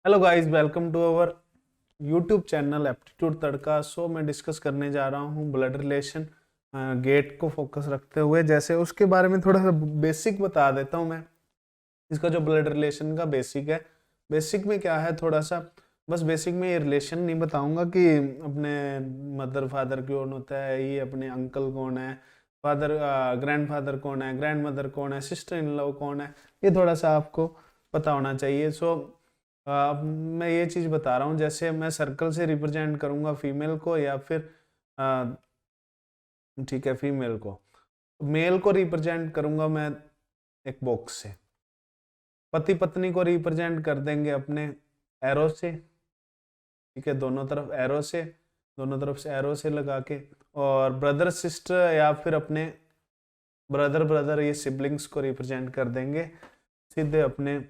Hello guys, welcome to our YouTube channel aptitude Tadka. मैं discuss करने जा रहा हूँ ब्लड रिलेशन गेट को फोकस रखते हुए। जैसे उसके बारे में थोड़ा सा बेसिक बता देता हूँ मैं। इसका जो ब्लड रिलेशन का बेसिक है, बेसिक में क्या है थोड़ा सा, बस बेसिक में ये रिलेशन नहीं बताऊंगा कि अपने मदर फादर कौन होता है, ये अपने अंकल कौन है, फादर ग्रैंडफादर कौन है, ग्रैंड मदर कौन है, सिस्टर इन लॉ कौन है, ये थोड़ा सा आपको पता होना चाहिए। मैं ये चीज़ बता रहा हूँ, जैसे मैं सर्कल से रिप्रेजेंट करूंगा फीमेल को या फिर आ, ठीक है फीमेल को, मेल को रिप्रेजेंट करूंगा मैं एक बॉक्स से, पति पत्नी को रिप्रेजेंट कर देंगे अपने एरो से। ठीक है, दोनों तरफ एरो से, दोनों तरफ से एरो से लगा के। और ब्रदर सिस्टर या फिर अपने ब्रदर ब्रदर ये सिबलिंग्स को रिप्रेजेंट कर देंगे सीधे अपने,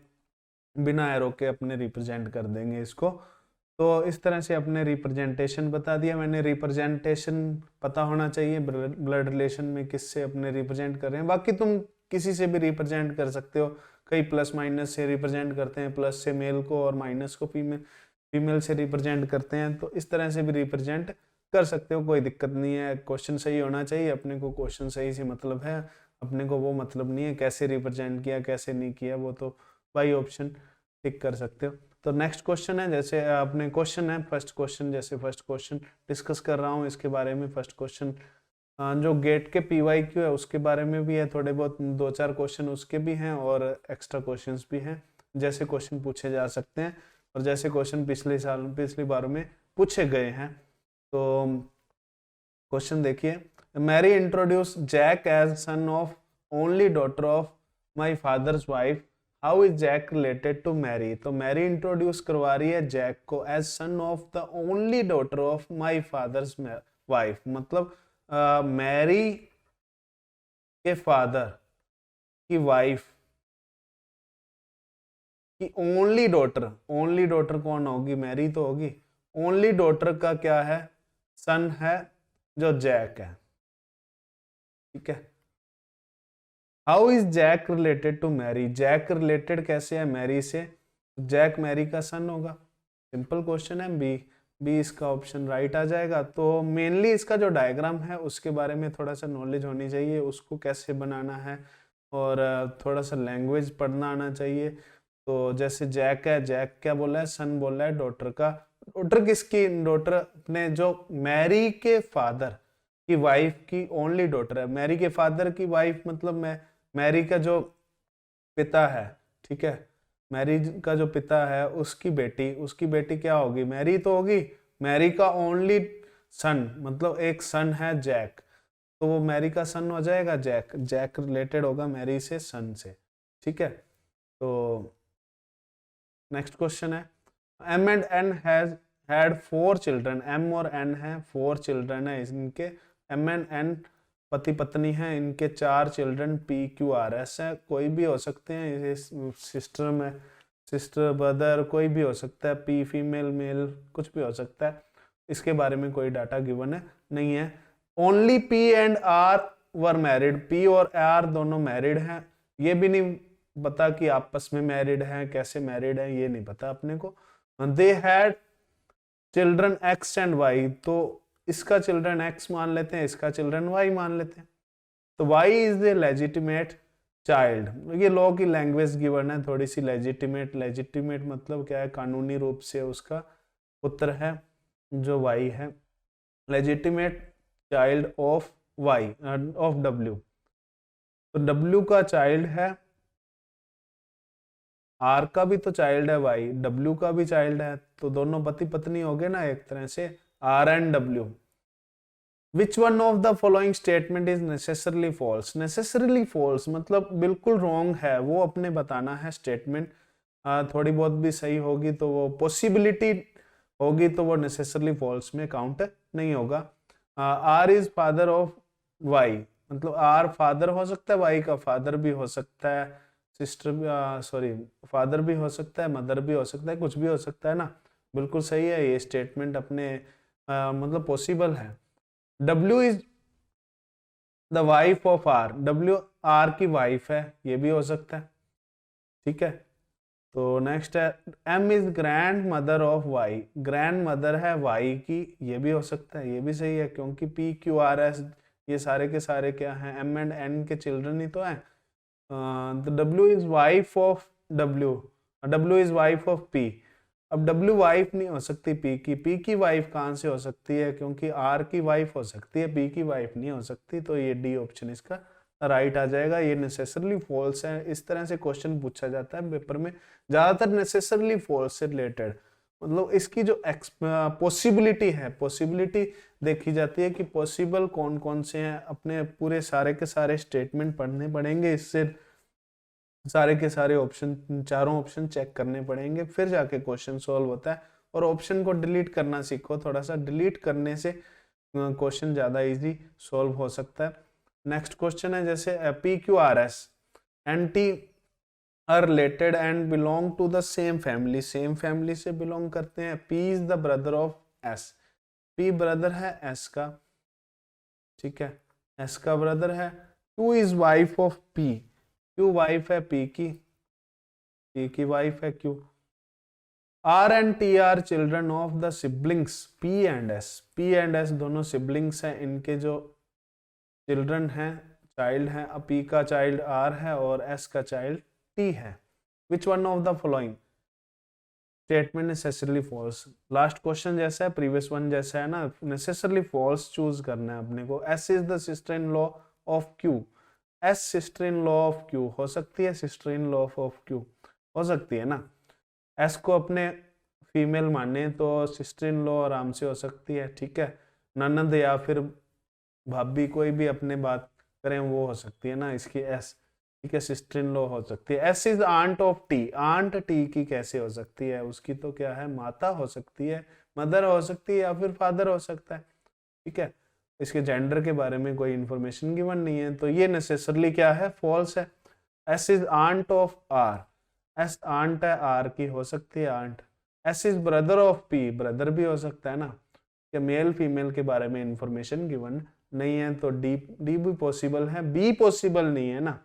बिना एरो के अपने रिप्रेजेंट कर देंगे इसको। तो इस तरह से अपने रिप्रेजेंटेशन बता दिया मैंने। रिप्रेजेंटेशन पता होना चाहिए ब्लड रिलेशन में किससे अपने रिप्रेजेंट कर रहे हैं। बाकी तुम किसी से भी रिप्रेजेंट कर सकते हो, कई प्लस माइनस से रिप्रेजेंट करते हैं, प्लस से मेल को और माइनस को फीमेल, फीमेल से रिप्रेजेंट करते हैं। तो इस तरह से भी रिप्रेजेंट कर सकते हो, कोई दिक्कत नहीं है। क्वेश्चन सही होना चाहिए, अपने को क्वेश्चन सही से मतलब है, अपने को वो मतलब नहीं है कैसे रिप्रेजेंट किया कैसे नहीं किया, वो तो बाई ऑप्शन टिक कर सकते हो। तो नेक्स्ट क्वेश्चन है, जैसे अपने क्वेश्चन है फर्स्ट क्वेश्चन, जैसे फर्स्ट क्वेश्चन डिस्कस कर रहा हूँ इसके बारे में। फर्स्ट क्वेश्चन जो गेट के पीवाई क्यू है उसके बारे में भी है, थोड़े बहुत दो चार क्वेश्चन उसके भी हैं और एक्स्ट्रा क्वेश्चंस भी हैं, जैसे क्वेश्चन पूछे जा सकते हैं और जैसे क्वेश्चन पिछले साल पिछली बार में पूछे गए हैं। तो क्वेश्चन देखिए, Mary introduce Jack as son of only daughter of my father's wife, how is Jack related to Mary. तो मैरी इंट्रोड्यूस करवा रही है जैक को as son of the only daughter of my father's wife, मतलब Mary के father की wife की only daughter कौन होगी, मैरी तो होगी। ओनली डॉटर का क्या है, सन है जो जैक है। ठीक है, how is Jack related to Mary, Jack related कैसे है मैरी से, जैक मैरी का सन होगा। सिंपल क्वेश्चन है, बी, बी इसका ऑप्शन राइट आ जाएगा। तो मेनली इसका जो डायग्राम है उसके बारे में थोड़ा सा नॉलेज होनी चाहिए, उसको कैसे बनाना है, और थोड़ा सा लैंग्वेज पढ़ना आना चाहिए। तो जैसे जैक है, जैक क्या बोला है, सन बोला है डॉटर का। डॉटर किसकी, डॉटर अपने जो मैरी के फादर की वाइफ की ओनली डॉटर है। मैरी के फादर की वाइफ मतलब मैरी का जो पिता है, ठीक है, मैरी का जो पिता है उसकी बेटी क्या होगी, मैरी तो होगी। मैरी का ओनली सन मतलब एक सन है जैक, तो वो मैरी का सन हो जाएगा जैक, जैक रिलेटेड होगा मैरी से, सन से। ठीक है, तो नेक्स्ट क्वेश्चन है, M and N has had 4 children, M और एन है 4 चिल्ड्रन है इनके, एम एंड एन पति पत्नी है, इनके 4 children, P Q R S है, कोई भी हो सकते हैं सिस्टर में, सिस्टर ब्रदर कोई भी हो सकता है, पी फीमेल मेल कुछ भी हो सकता है। इसके बारे में कोई डाटा गिवन है नहीं है। Only P and R were married, P और आर दोनों मैरिड हैं, ये भी नहीं पता कि आपस में मैरिड हैं, कैसे मैरिड हैं ये नहीं पता अपने को। They had children X and Y, तो इसका चिल्ड्रन एक्स मान लेते हैं, इसका चिल्ड्रन वाई मान लेते हैं। तो Y is the legitimate child, ये लॉ की लैंग्वेज गिवन है थोड़ी सी। लेजिटिमेट, लेजिटिमेट मतलब क्या है, कानूनी रूप से उसका पुत्र है जो वाई है, legitimate child of Y of W. तो डब्ल्यू का चाइल्ड है, आर का भी तो चाइल्ड है वाई, डब्ल्यू का भी चाइल्ड है, तो दोनों पति पत्नी हो गए ना एक तरह से, R and W. Which one of the following statement is necessarily false, necessarily false मतलब बिल्कुल रॉन्ग है, वो अपने बताना है स्टेटमेंट। थोड़ी बहुत भी सही होगी तो वो पॉसिबिलिटी होगी तो वो नेसेसरली फॉल्स में काउंट नहीं होगा। R is father of Y, मतलब आर फादर हो सकता है, वाई का फादर भी हो सकता है, सिस्टर भी, सॉरी फादर भी हो सकता है, मदर भी हो सकता है, कुछ भी हो सकता है ना। बिल्कुल सही है ये स्टेटमेंट अपने, मतलब पॉसिबल है। W is the wife of R, W R की वाइफ है, ये भी हो सकता है। ठीक है, तो नेक्स्ट है M is grandmother of Y, grandmother है वाई की, ये भी हो सकता है, ये भी सही है क्योंकि पी क्यू आर एस ये सारे के सारे क्या हैं, एम एंड एन के चिल्ड्रन ही तो हैं। W is wife of W, W is wife of P. अब डब्ल्यू वाइफ नहीं हो सकती पी की वाइफ कहाँ से हो सकती है, क्योंकि आर की वाइफ हो सकती है, पी की वाइफ नहीं हो सकती, तो ये डी ऑप्शन इसका राइट आ जाएगा। ये नेसेसरली फॉल्स है, इस तरह से क्वेश्चन पूछा जाता है पेपर में, ज्यादातर नेसेसरली फॉल्स से रिलेटेड, मतलब इसकी जो पॉसिबिलिटी है, पॉसिबिलिटी देखी जाती है कि पॉसिबल कौन कौन से हैं, अपने पूरे सारे के सारे स्टेटमेंट पढ़ने पड़ेंगे, इससे सारे के सारे ऑप्शन, चारों ऑप्शन चेक करने पड़ेंगे, फिर जाके क्वेश्चन सॉल्व होता है। और ऑप्शन को डिलीट करना सीखो थोड़ा सा, डिलीट करने से क्वेश्चन ज्यादा इजी सॉल्व हो सकता है। नेक्स्ट क्वेश्चन है जैसे P Q R S and T are related and belong to the same family, same family से बिलोंग करते हैं। P is the brother of S, P brother है एस का, ठीक है, एस का ब्रदर है। Q is wife of P, Q wife है पी की वाइफ है Q. R and T are children of the siblings P and S, P and S दोनों सिबलिंग्स हैं, इनके जो चिल्ड्रन हैं, चाइल्ड हैं, पी का चाइल्ड आर है और एस का चाइल्ड टी है। Which one of the following statement necessarily false, last question जैसा है, प्रीवियस वन जैसा है ना, नेसेसरली फॉल्स चूज करना है अपने को। S is the sister in law of Q, S sister in law of Q हो सकती है, sister in law of Q हो सकती है ना। एस को अपने फीमेल माने तो सिस्टर इन लॉ आराम से हो सकती है, ठीक है, ननद या फिर भाभी कोई भी अपने बात करें वो हो सकती है ना इसकी एस, ठीक है, सिस्टर इन लॉ हो सकती है। S is aunt of T, aunt T की कैसे हो सकती है, उसकी तो क्या है, माता हो सकती है, मदर हो सकती है या फिर फादर हो सकता है, ठीक है, इसके जेंडर के बारे में कोई इंफॉर्मेशन गिवन नहीं है, तो ये नेसेसरली क्या है, फॉल्स है। S is aunt of R, S aunt है आर की, हो सकती है aunt. S is brother of P, brother भी हो सकता है ना, या मेल फीमेल के बारे में इंफॉर्मेशन गिवन नहीं है, तो डी भी पॉसिबल है, बी पॉसिबल नहीं है ना।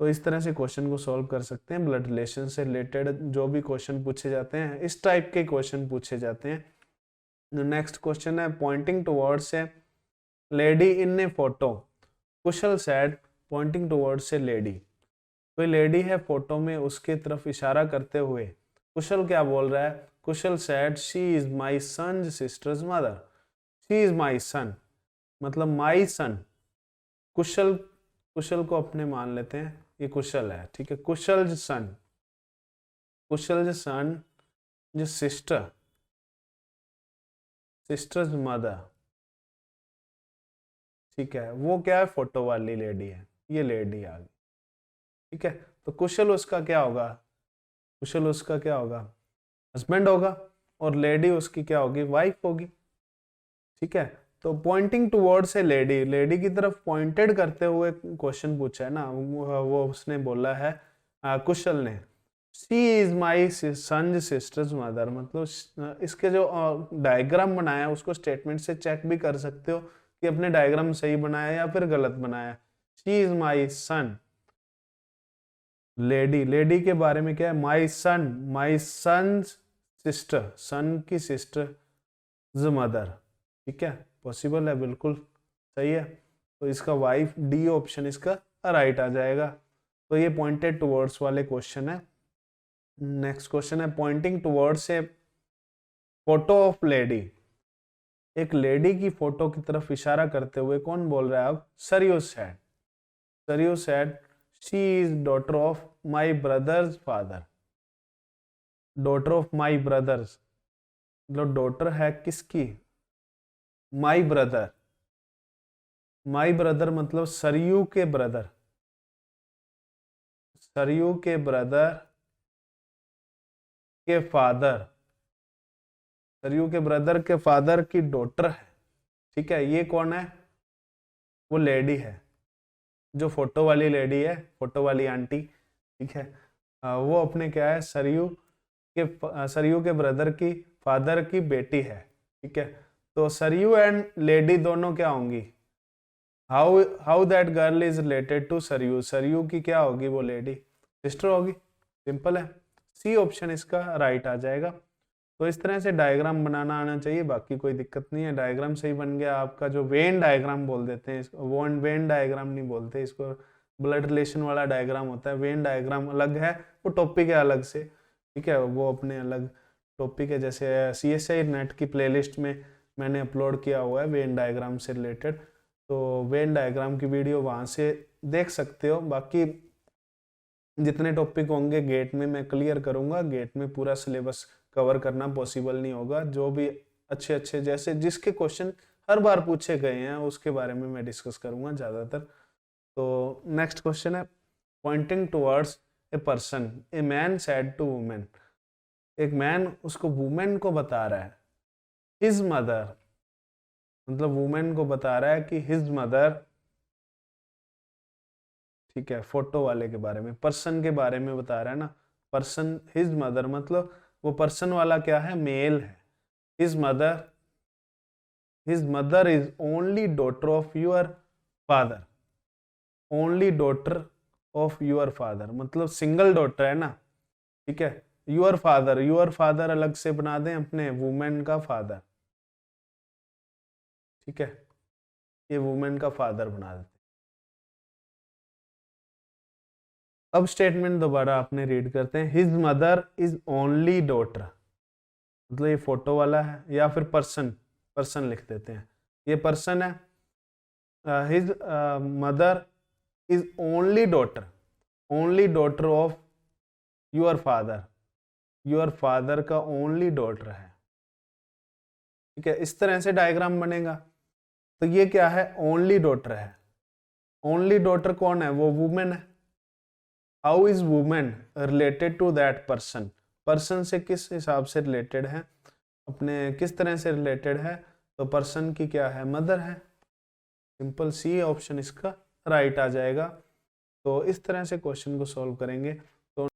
तो इस तरह से क्वेश्चन को सॉल्व कर सकते हैं। ब्लड रिलेशन से रिलेटेड जो भी क्वेश्चन पूछे जाते हैं, इस टाइप के क्वेश्चन पूछे जाते हैं। नेक्स्ट क्वेश्चन है pointing towards A lady in A photo, Kusal said Poynting towards A lady, कोई लेडी है फोटो में, उसके तरफ इशारा करते हुए कुशल क्या बोल रहा है, Kushal said she is my son sisters mother, she is my son मतलब माई सन, कुशल, कुशल को अपने मान लेते हैं, ये कुशल है, ठीक है, कुशल सन, कुशल सन जो सिस्टर, सिस्टर्स मदर, ठीक है, वो क्या है, फोटो वाली लेडी है, ये लेडी आ गई, ठीक है, तो कुशल उसका क्या होगा, कुशल उसका क्या होगा, हस्बैंड होगा, और लेडी उसकी क्या होगी, वाइफ होगी, ठीक है। तो पॉइंटिंग टुवर्ड्स ए लेडी, लेडी की तरफ पॉइंटेड करते हुए क्वेश्चन पूछा है ना, वो उसने बोला है कुशल ने, she is my son sisters mother, मतलब इसके जो डायग्राम बनाया उसको स्टेटमेंट से चेक भी कर सकते हो कि अपने डायग्राम सही बनाया या फिर गलत बनाया। She is my son, lady, lady के बारे में क्या है, माई सन सिस्टर, सन की सिस्टर मदर, ठीक है, पॉसिबल है, बिल्कुल सही है, तो इसका वाइफ डी ऑप्शन इसका राइट आ जाएगा। तो ये पॉइंटेड टुवर्ड्स वाले क्वेश्चन है। नेक्स्ट क्वेश्चन है pointing towards A photo of lady, एक लेडी की फोटो की तरफ इशारा करते हुए कौन बोल रहा है, अब Saryu said, Saryu said she is daughter of my brothers father, daughter of my brothers मतलब डॉटर है किसकी, माई ब्रदर, माई ब्रदर मतलब सरयू के ब्रदर, सरयू के ब्रदर के फादर, सरयू के ब्रदर के फादर की डॉटर है, ठीक है, ये कौन है, वो लेडी है, जो फोटो वाली लेडी है, फोटो वाली आंटी, ठीक है, वो अपने क्या है, सरयू के ब्रदर की फादर की बेटी है, ठीक है, तो सरयू एंड लेडी दोनों क्या होंगी, how that girl is related to Sarayu, Sarayu की क्या होगी वो लेडी, सिस्टर होगी, सिंपल है, सी ऑप्शन इसका राइट आ जाएगा। तो इस तरह से डायग्राम बनाना आना चाहिए, बाकी कोई दिक्कत नहीं है। डायग्राम सही बन गया आपका, जो वेन डायग्राम बोल देते हैं इसको, वो वेन डायग्राम नहीं बोलते इसको, ब्लड रिलेशन वाला डायग्राम होता है। वेन डायग्राम अलग है, वो टॉपिक है अलग से, ठीक है, वो अपने अलग टॉपिक है। जैसे CSI नेट की प्लेलिस्ट में मैंने अपलोड किया हुआ है वेन डायग्राम से रिलेटेड, तो वेन डायग्राम की वीडियो वहाँ से देख सकते हो। बाकी जितने टॉपिक होंगे गेट में मैं क्लियर करूंगा, गेट में पूरा सिलेबस कवर करना पॉसिबल नहीं होगा। जो भी अच्छे अच्छे जैसे जिसके क्वेश्चन हर बार पूछे गए हैं उसके बारे में मैं डिस्कस करूंगा ज़्यादातर। तो नेक्स्ट क्वेश्चन है, pointing towards a person, a man said to women. एक मैन उसको वुमेन को बता रहा है, हिज मदर, मतलब वुमेन को बता रहा है कि हिज मदर, ठीक है, फोटो वाले के बारे में, पर्सन के बारे में बता रहा है ना, पर्सन हिज मदर, मतलब वो पर्सन वाला क्या है, मेल है। His mother is only daughter of your father, only daughter of your father, मतलब सिंगल डॉटर है ना, ठीक है। योर फादर अलग से बना दें अपने वुमेन का फादर, ठीक है, ये वुमेन का फादर बना देते। अब स्टेटमेंट दोबारा आपने रीड करते हैं, his mother is only daughter, मतलब ये फोटो वाला है, या फिर पर्सन लिख देते हैं, ये पर्सन है। His mother is only daughter of your father का ओनली डॉटर है, ठीक है। इस तरह से डायग्राम बनेगा। तो ये क्या है, ओनली डॉटर है। ओनली डॉटर कौन है, वो वुमेन है। How is women related to that person, person से किस हिसाब से रिलेटेड है, अपने किस तरह से रिलेटेड है, तो पर्सन की क्या है, मदर है। सिंपल, सी ऑप्शन इसका राइट आ जाएगा। तो इस तरह से क्वेश्चन को सॉल्व करेंगे। तो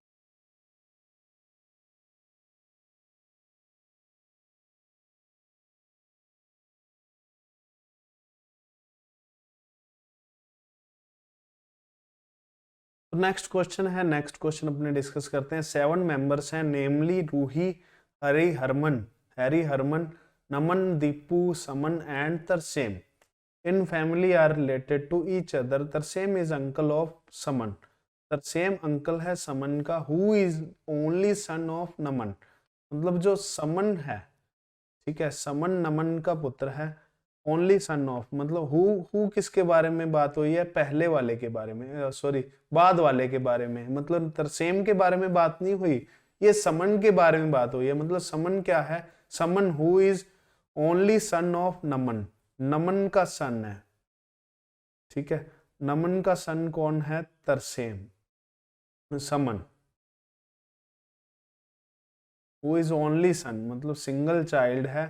नेक्स्ट क्वेश्चन है, नेक्स्ट क्वेश्चन अपने डिस्कस करते हैं। 7 मेंबर्स हैं, namely Ruhi, Harry Harman, Naman, Deepu, Saman and Tarsem. इन family are related to each other. Tarsem is uncle of Saman, Tarsem uncle है समन का। Who is only son of Naman, मतलब जो समन है, ठीक है, समन नमन का पुत्र है। ओनली सन ऑफ, मतलब हु किसके बारे में बात हुई है, पहले वाले के बारे में, सॉरी बाद वाले के बारे में, मतलब तरसेम के बारे में बात नहीं हुई, ये समन के बारे में बात हुई है। मतलब समन क्या है, Saman who is only son of Naman, Naman का सन है, ठीक है। नमन का सन कौन है, तरसेम, समन। हु इज ओनली सन, मतलब सिंगल चाइल्ड है,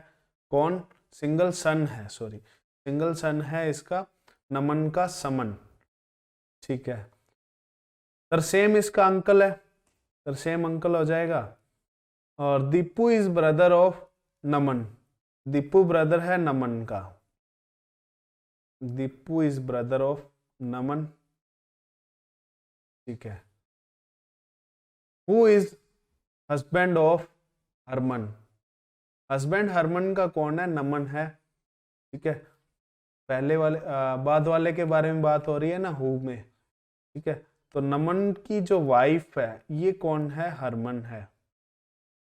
कौन, सिंगल सन है, सॉरी सिंगल सन है इसका, नमन का समन, ठीक है। तरसेम इसका अंकल है, तरसेम अंकल हो जाएगा। और Deepu is brother of Naman, Deepu brother है नमन का, Deepu is brother of Naman, ठीक है। Who is husband of Harman, husband Harman का कौन है, नमन है, ठीक है। पहले वाले बाद वाले के बारे में बात हो रही है ना हु में, ठीक है। तो नमन की जो वाइफ है ये कौन है, हरमन है,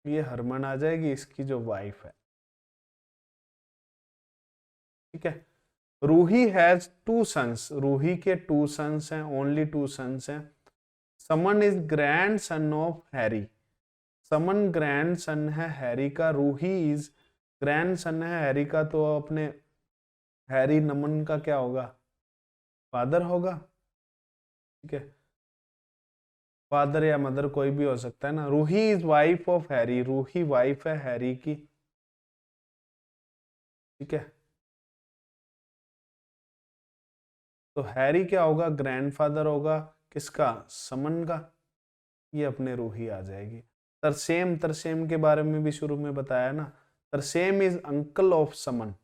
ये हरमन आ जाएगी, इसकी जो वाइफ है, ठीक है। रूही हैज 2 सन्स, रूही के 2 सन्स हैं, ओनली 2 सन्स हैं। Saman is grandson of Harry, Saman grandson है हैरी का, रूही इज ग्रैंड सन है हैरी का, तो अपने हैरी नमन का क्या होगा, फादर होगा, ठीक है। फादर या मदर कोई भी हो सकता है ना। Roohi is wife of Harry, Roohi wife है हैरी की, ठीक है। तो हैरी क्या होगा, ग्रैंडफादर होगा किसका, समन का, ये अपने रूही आ जाएगी। तरसेम, तरसेम के बारे में भी शुरू में बताया ना, Tarsem is uncle of Saman,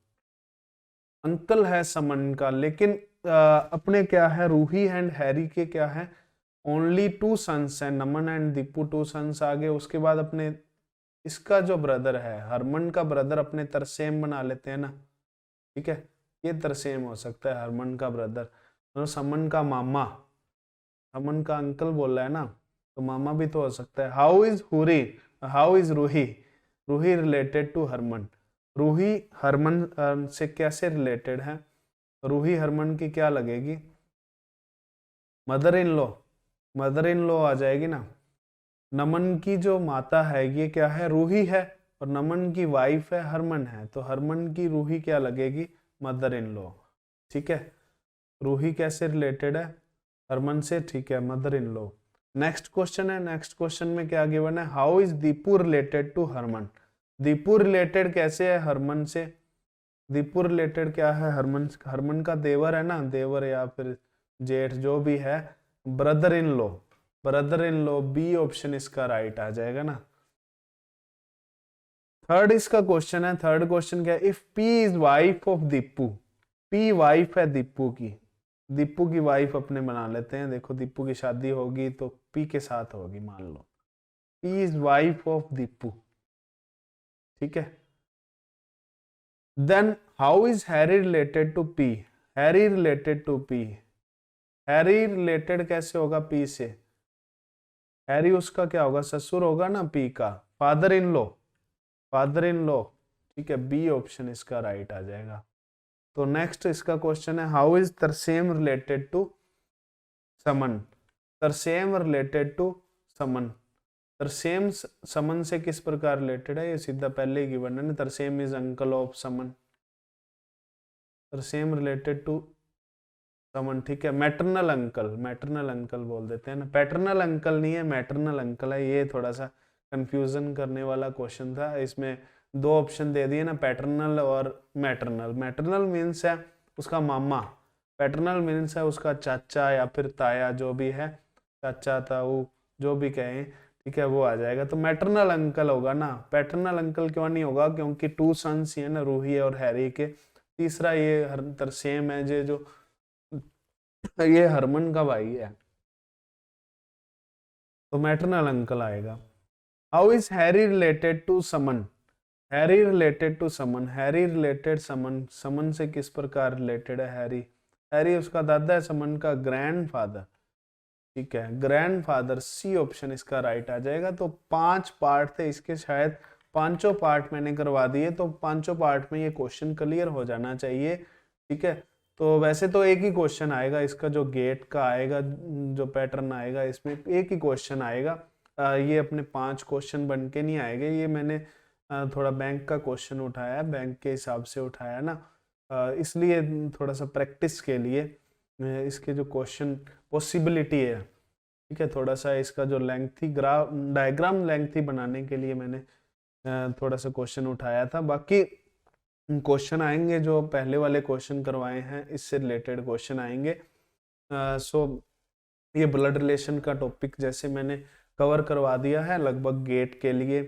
uncle है समन का, लेकिन अपने क्या है, रूही एंड हैरी के क्या है, ओनली 2 सन्स है, नमन एंड दीपू 2 सन्स आ गए। उसके बाद अपने इसका जो ब्रदर है, हरमन का ब्रदर अपने तरसेम बना लेते हैं ना, ठीक है, ये तरसेम हो सकता है, हरमन का ब्रदर। तो समन का मामा, समन का अंकल बोल रहा है ना, तो मामा भी तो हो सकता है। How is Ruhi, how is Ruhi, Ruhi related to Harman, Ruhi Harman से कैसे रिलेटेड है? रूही हरमन की क्या लगेगी? Mother in law, mother in law आ जाएगी ना। नमन की जो माता है ये क्या है? रूही है, और नमन की वाइफ है हरमन है, तो हरमन की रूही क्या लगेगी? Mother in law. ठीक है, रूही कैसे रिलेटेड है? हरमन से, ठीक है, mother in law. Next question है, नेक्स्ट क्वेश्चन में क्या गिवन है? How is Deepu related to Harman, Deepu related कैसे है हरमन से? दीपू रिलेटेड क्या है? हरमन, हरमन का देवर है ना, देवर या फिर जेठ जो भी है, brother in law, brother in law, B option इसका राइट आ जाएगा ना। थर्ड इसका क्वेश्चन है, थर्ड क्वेश्चन क्या है? If P is wife of Deepu, P wife है दीपू की, दीपू की वाइफ अपने बना लेते हैं, देखो दीपू की शादी होगी तो पी के साथ होगी, मान लो P is wife of Deepu, ठीक है। Then how is Harry related to P, Harry related to P, Harry related कैसे होगा पी से? हैरी उसका क्या होगा? ससुर होगा ना पी का, father in law, father in law, ठीक है, बी ऑप्शन इसका राइट आ जाएगा। तो नेक्स्ट इसका क्वेश्चन है, how is Tarsem related to Saman, Tarsem related to Saman, Tarsem Saman से किस प्रकार रिलेटेड है? ये सीधा पहले ही गिवन है ना, Tarsem is uncle of Saman, Tarsem related to Saman, ठीक है, मैटरनल अंकल, मैटरनल अंकल बोल देते हैं ना, पैटर्नल अंकल नहीं है, मैटरनल अंकल है। ये थोड़ा सा कंफ्यूजन करने वाला क्वेश्चन था, इसमें दो ऑप्शन दे दिए ना, पैटर्नल और मैटरनल। मैटरनल मीन्स है उसका मामा, पैटर्नल मीन्स है उसका चाचा या फिर ताया, जो भी है, चाचा ताऊ जो भी कहें, ठीक है, वो आ जाएगा। तो मैटरनल अंकल होगा ना, पैटर्नल अंकल क्यों नहीं होगा? क्योंकि 2 सन्स ही है ना, रूही और हैरी के। तीसरा ये तरसेम है, ये हरमन का भाई है, तो मैटरनल अंकल आएगा। How is Harry related to Saman, Harry related to Saman, Harry related Saman, Saman से किस प्रकार रिलेटेड है हैरी? हैरी उसका दादा है, समन का ग्रैंडफादर, ठीक है, ग्रैंडफादर, सी ऑप्शन इसका राइट आ जाएगा। तो 5 पार्ट थे इसके, शायद पांचों पार्ट मैंने करवा दिए, तो पांचों पार्ट में ये क्वेश्चन क्लियर हो जाना चाहिए, ठीक है। तो वैसे तो एक ही क्वेश्चन आएगा इसका, जो गेट का आएगा, जो पैटर्न आएगा इसमें एक ही क्वेश्चन आएगा। ये अपने 5 क्वेश्चन बन के नहीं आएंगे, ये मैंने थोड़ा बैंक का क्वेश्चन उठाया है, बैंक के हिसाब से उठाया ना, इसलिए थोड़ा सा प्रैक्टिस के लिए इसके जो क्वेश्चन पॉसिबिलिटी है, ठीक है, थोड़ा सा इसका जो लेंथी ग्राफ डायग्राम लेंथी बनाने के लिए मैंने थोड़ा सा क्वेश्चन उठाया था। बाकी क्वेश्चन आएंगे जो पहले वाले क्वेश्चन करवाए हैं, इससे रिलेटेड क्वेश्चन आएंगे। सो ये ब्लड रिलेशन का टॉपिक जैसे मैंने कवर करवा दिया है लगभग गेट के लिए,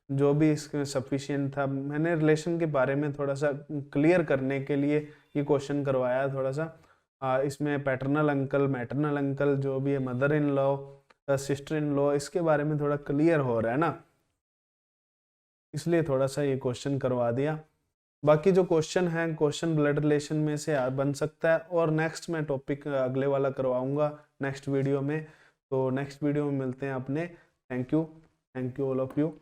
जो भी इसमें सफिशिएंट था, मैंने रिलेशन के बारे में थोड़ा सा क्लियर करने के लिए ये क्वेश्चन करवाया थोड़ा सा। इसमें पैटर्नल अंकल, मैटरनल अंकल जो भी है, mother in law, sister in law, इसके बारे में थोड़ा क्लियर हो रहा है ना, इसलिए थोड़ा सा ये क्वेश्चन करवा दिया। बाकी जो क्वेश्चन है, क्वेश्चन ब्लड रिलेशन में से बन सकता है, और नेक्स्ट मैं टॉपिक अगले वाला करवाऊंगा नेक्स्ट वीडियो में। तो नेक्स्ट वीडियो में मिलते हैं अपने। Thank you all of you.